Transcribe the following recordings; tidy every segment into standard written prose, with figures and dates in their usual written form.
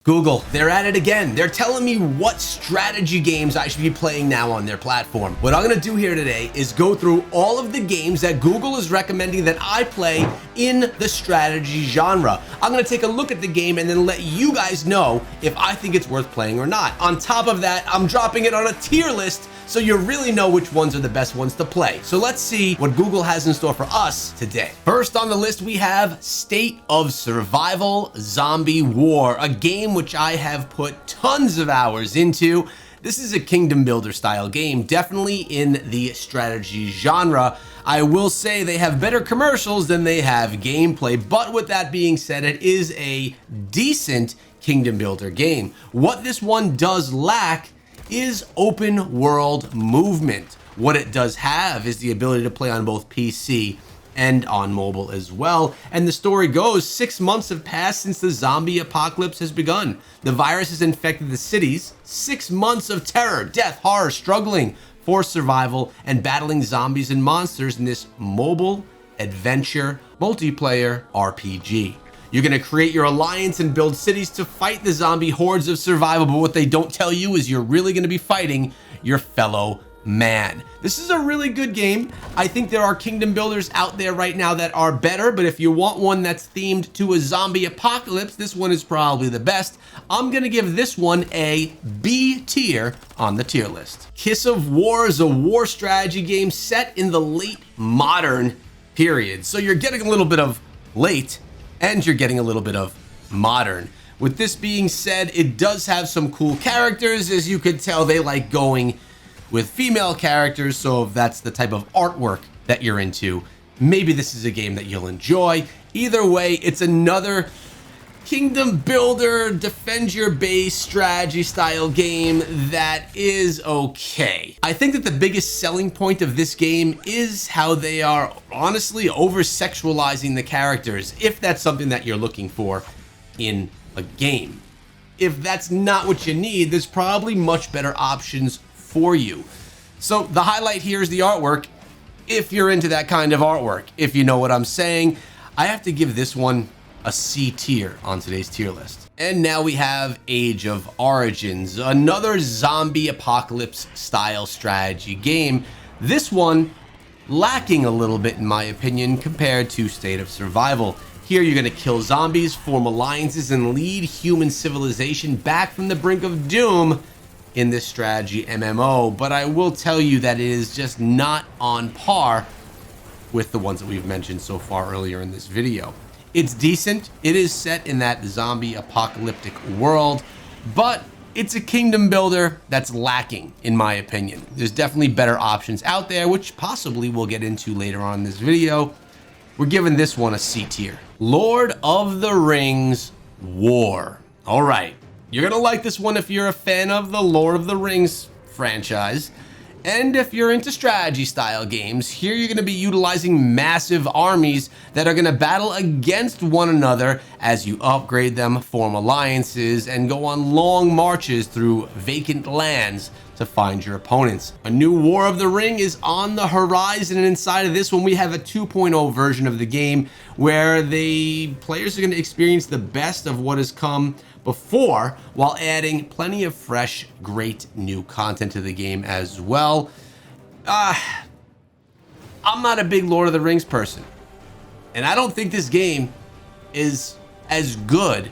Google, they're at it again. They're telling me what strategy games I should be playing now on their platform. What I'm gonna do here today is go through all of the games that Google is recommending that I play in the strategy genre. I'm gonna take a look at the game and then let you guys know if I think it's worth playing or not. On top of that, I'm dropping it on a tier list so you really know which ones are the best ones to play. So let's see what Google has in store for us today. First on the list, we have State of Survival Zombie War, a game which I have put tons of hours into. This is a kingdom builder style game, definitely in the strategy genre. I will say they have better commercials than they have gameplay, but with that being said, it is a decent kingdom builder game. What this one does lack is open world movement. What it does have is the ability to play on both PC and on mobile as well. And the story goes, 6 months have passed since the zombie apocalypse has begun. The virus has infected the cities. 6 months of terror, death, horror, struggling for survival, and battling zombies and monsters in this mobile adventure multiplayer RPG. You're gonna create your alliance and build cities to fight the zombie hordes of survival, but what they don't tell you is you're really gonna be fighting your fellow man. This is a really good game. I think there are kingdom builders out there right now that are better, but if you want one that's themed to a zombie apocalypse, this one is probably the best. I'm gonna give this one a B tier on the tier list. Kiss of War is a war strategy game set in the late modern period. So you're getting a little bit of late and you're getting a little bit of modern. With this being said, it does have some cool characters. As you could tell, they like going with female characters, so if that's the type of artwork that you're into, maybe this is a game that you'll enjoy. Either way, it's another kingdom builder, defend your base strategy style game that is okay. I think that the biggest selling point of this game is how they are honestly over-sexualizing the characters, if that's something that you're looking for in a game. If that's not what you need, there's probably much better options for you. So the highlight here is the artwork, if you're into that kind of artwork, if you know what I'm saying. I have to give this one a C tier on today's tier list. And now we have Age of Origins, another zombie apocalypse style strategy game. This one lacking a little bit in my opinion compared to State of Survival. Here you're gonna kill zombies, form alliances, and lead human civilization back from the brink of doom in this strategy MMO, but I will tell you that it is just not on par with the ones that we've mentioned so far earlier in this video. It's decent, it is set in that zombie apocalyptic world, but it's a kingdom builder that's lacking in my opinion. There's definitely better options out there, which possibly we'll get into later on in this video. We're giving this one a C tier. Lord of the Rings War. All right. You're gonna like this one if you're a fan of the Lord of the Rings franchise. And if you're into strategy style games, here you're gonna be utilizing massive armies that are gonna battle against one another as you upgrade them, form alliances, and go on long marches through vacant lands to find your opponents. A new War of the Ring is on the horizon, and inside of this one we have a 2.0 version of the game where the players are gonna experience the best of what has come before while adding plenty of fresh, great new content to the game as well. I'm not a big Lord of the Rings person, and I don't think this game is as good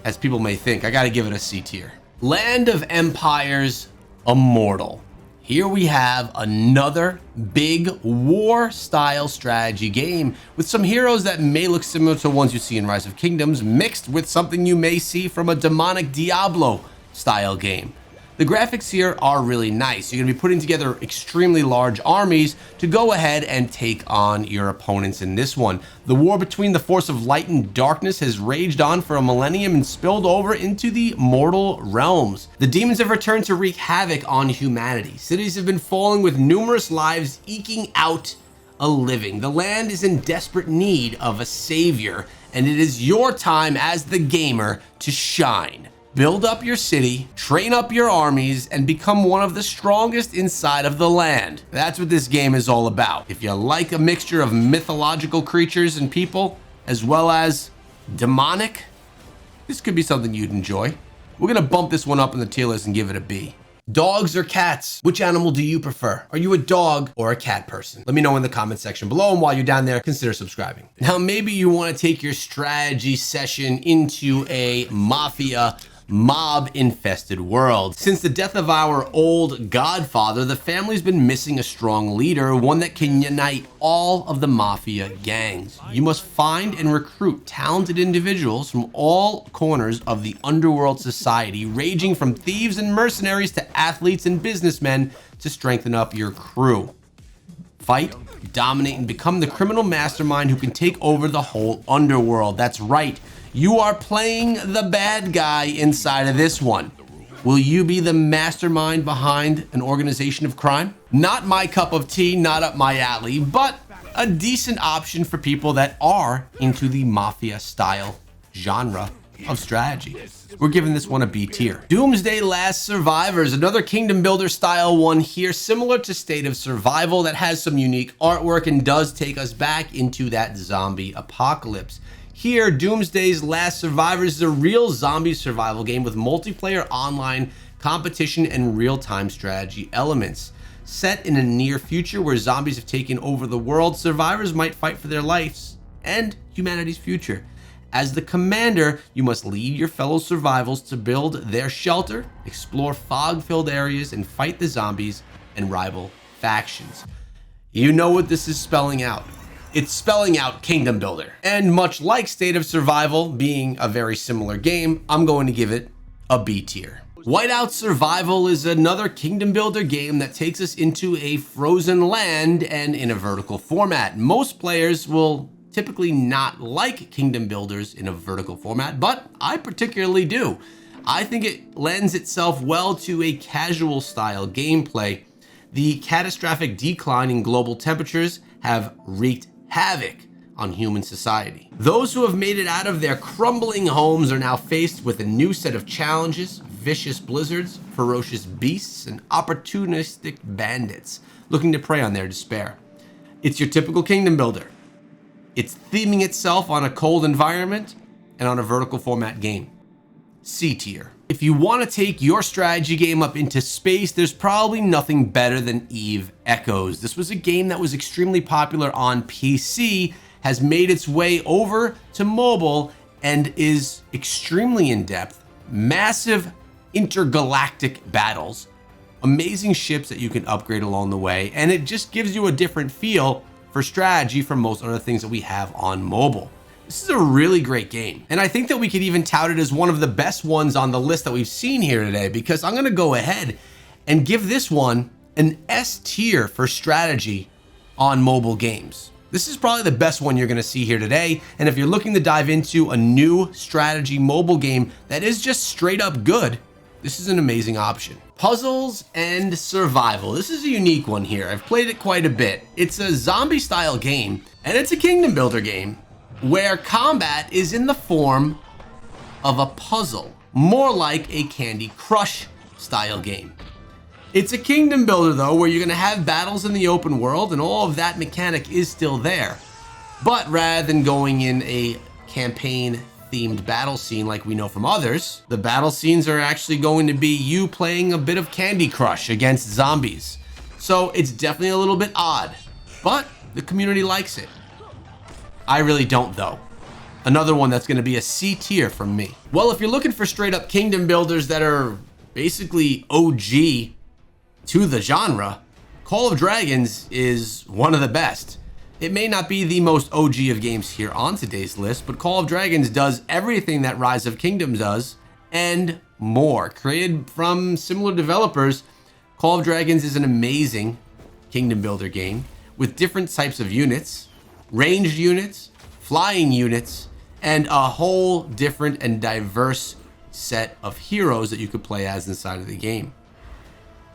as people may think. I gotta give it a C tier. Land of Empires Immortal. Here we have another big war style strategy game with some heroes that may look similar to ones you see in Rise of Kingdoms, mixed with something you may see from a demonic Diablo style game. The graphics here are really nice. You're gonna be putting together extremely large armies to go ahead and take on your opponents in this one. The war between the force of light and darkness has raged on for a millennium and spilled over into the mortal realms. The demons have returned to wreak havoc on humanity. Cities have been falling with numerous lives eking out a living. The land is in desperate need of a savior, and it is your time as the gamer to shine. Build up your city, train up your armies, and become one of the strongest inside of the land. That's what this game is all about. If you like a mixture of mythological creatures and people, as well as demonic, this could be something you'd enjoy. We're gonna bump this one up in the tier list and give it a B. Dogs or cats? Which animal do you prefer? Are you a dog or a cat person? Let me know in the comment section below, and while you're down there, consider subscribing. Now, maybe you want to take your strategy session into a mafia mob-infested world. Since the death of our old godfather, the family's been missing a strong leader, one that can unite all of the mafia gangs. You must find and recruit talented individuals from all corners of the underworld society, ranging from thieves and mercenaries to athletes and businessmen, to strengthen up your crew. Fight, dominate, and become the criminal mastermind who can take over the whole underworld. That's right. You are playing the bad guy inside of this one. Will you be the mastermind behind an organization of crime? Not my cup of tea, not up my alley, but a decent option for people that are into the mafia style genre of strategy. We're giving this one a B tier. Doomsday Last Survivors, another kingdom builder style one here, similar to State of Survival, that has some unique artwork and does take us back into that zombie apocalypse. Here, Doomsday's Last Survivors is a real zombie survival game with multiplayer online competition and real-time strategy elements. Set in a near future where zombies have taken over the world, survivors might fight for their lives and humanity's future. As the commander, you must lead your fellow survivors to build their shelter, explore fog-filled areas, and fight the zombies and rival factions. You know what this is spelling out. It's spelling out Kingdom Builder. And much like State of Survival being a very similar game, I'm going to give it a B tier. Whiteout Survival is another Kingdom Builder game that takes us into a frozen land and in a vertical format. Most players will typically not like Kingdom Builders in a vertical format, but I particularly do. I think it lends itself well to a casual style gameplay. The catastrophic decline in global temperatures have wreaked havoc on human society. Those who have made it out of their crumbling homes are now faced with a new set of challenges: vicious blizzards, ferocious beasts, and opportunistic bandits looking to prey on their despair. It's your typical Kingdom Builder. It's theming itself on a cold environment and on a vertical format game. C tier. If you want to take your strategy game up into space, there's probably nothing better than Eve Echoes. This was a game that was extremely popular on PC, has made its way over to mobile, and is extremely in-depth, massive intergalactic battles, amazing ships that you can upgrade along the way, and it just gives you a different feel for strategy from most other things that we have on mobile. This is a really great game, and I think that we could even tout it as one of the best ones on the list that we've seen here today, because I'm going to go ahead and give this one an S tier for strategy on mobile games. This is probably the best one you're going to see here today, and if you're looking to dive into a new strategy mobile game that is just straight up good, this is an amazing option. Puzzles and Survival. This is a unique one here. I've played it quite a bit. It's a zombie style game, and it's a Kingdom Builder game where combat is in the form of a puzzle, more like a Candy Crush style game. It's a Kingdom Builder though, where you're gonna have battles in the open world, and all of that mechanic is still there. But rather than going in a campaign themed battle scene like we know from others, the battle scenes are actually going to be you playing a bit of Candy Crush against zombies. So it's definitely a little bit odd, but the community likes it. I really don't though. Another one that's going to be a C tier from me. Well, if you're looking for straight up Kingdom Builders that are basically OG to the genre, Call of Dragons is one of the best. It may not be the most OG of games here on today's list, but Call of Dragons does everything that Rise of Kingdoms does and more. Created from similar developers, Call of Dragons is an amazing Kingdom Builder game with different types of units, ranged units, flying units, and a whole different and diverse set of heroes that you could play as inside of the game.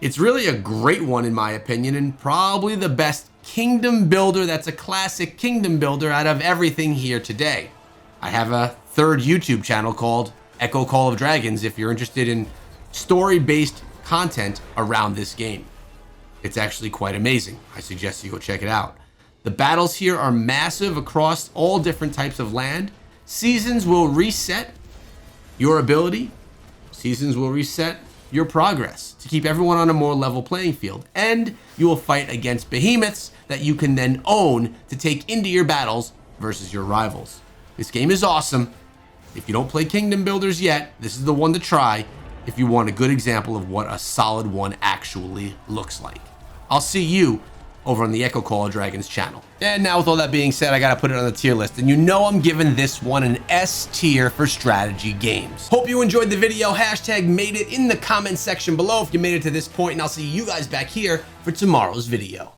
It's really a great one in my opinion, and probably the best Kingdom Builder that's a classic Kingdom Builder out of everything here today. I have a third YouTube channel called Echo Call of Dragons if you're interested in story-based content around this game. It's actually quite amazing. I suggest you go check it out. The battles here are massive across all different types of land. Seasons will reset your ability, seasons will reset your progress to keep everyone on a more level playing field, and you will fight against behemoths that you can then own to take into your battles versus your rivals. This game is awesome. If you don't play Kingdom Builders yet, this is the one to try if you want a good example of what a solid one actually looks like. I'll see you over on the Echo Call of Dragons channel. And now with all that being said, I gotta put it on the tier list, and you know I'm giving this one an S tier for strategy games. Hope you enjoyed the video. Hashtag made it in the comment section below if you made it to this point, and I'll see you guys back here for tomorrow's video.